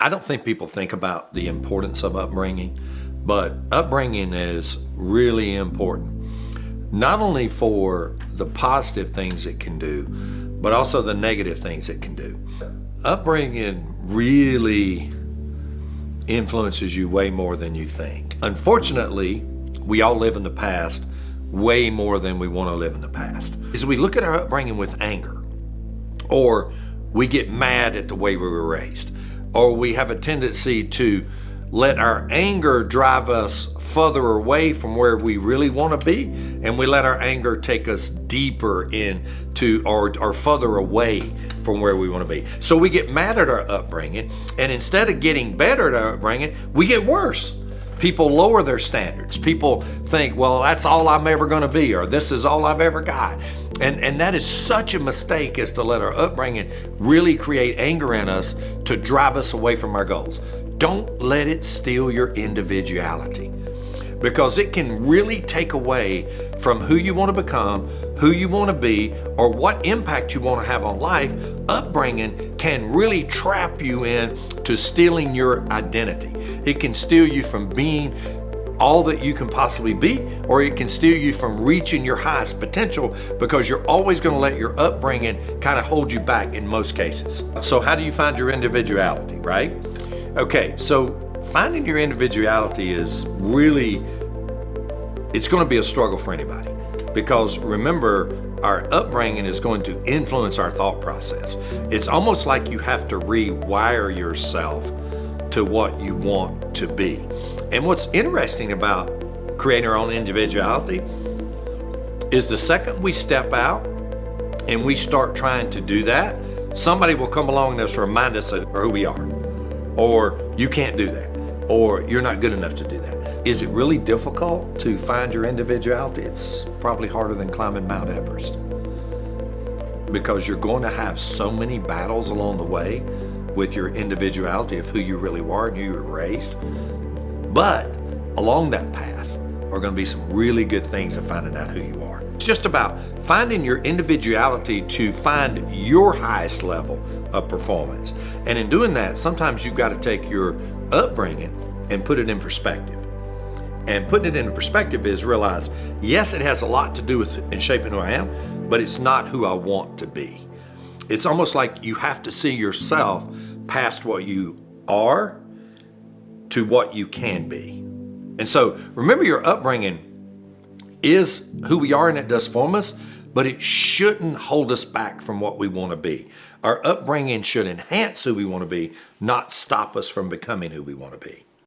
I don't think people think about the importance of upbringing, but upbringing is really important, not only for the positive things it can do, but also the negative things it can do. Upbringing really influences you way more than you think. Unfortunately, we all live in the past way more than we want to live in the past. As we look at our upbringing with anger, or we get mad at the way we were raised, or we have a tendency to let our anger drive us further away from where we really want to be, and we let our anger take us deeper into or further away from where we want to be. So we get mad at our upbringing, and instead of getting better at our upbringing, we get worse. People lower their standards. People think, well, that's all I'm ever going to be, or this is all I've ever got. And that is such a mistake, as to let our upbringing really create anger in us to drive us away from our goals. Don't let it steal your individuality, because it can really take away from who you want to become, who you want to be, or what impact you want to have on life. Upbringing can really trap you into stealing your identity. It can steal you from being all that you can possibly be, or it can steal you from reaching your highest potential, because you're always going to let your upbringing kind of hold you back in most cases. So how do you find your individuality, right? Okay, so finding your individuality is really, it's going to be a struggle for anybody, because remember, our upbringing is going to influence our thought process. It's almost like you have to rewire yourself to what you want to be. And what's interesting about creating our own individuality is the second we step out and we start trying to do that, somebody will come along and just remind us of who we are. Or you can't do that, or you're not good enough to do that. Is it really difficult to find your individuality? It's probably harder than climbing Mount Everest, because you're going to have so many battles along the way with your individuality of who you really are and who you were raised. But along that path are going to be some really good things of finding out who you are. It's just about finding your individuality to find your highest level of performance. And in doing that, sometimes you've got to take your upbringing and put it in perspective. And putting it into perspective is realize, yes, it has a lot to do with in shaping who I am, but it's not who I want to be. It's almost like you have to see yourself past what you are to what you can be. And so remember, your upbringing is who we are, and it does form us, but it shouldn't hold us back from what we want to be. Our upbringing should enhance who we want to be, not stop us from becoming who we want to be.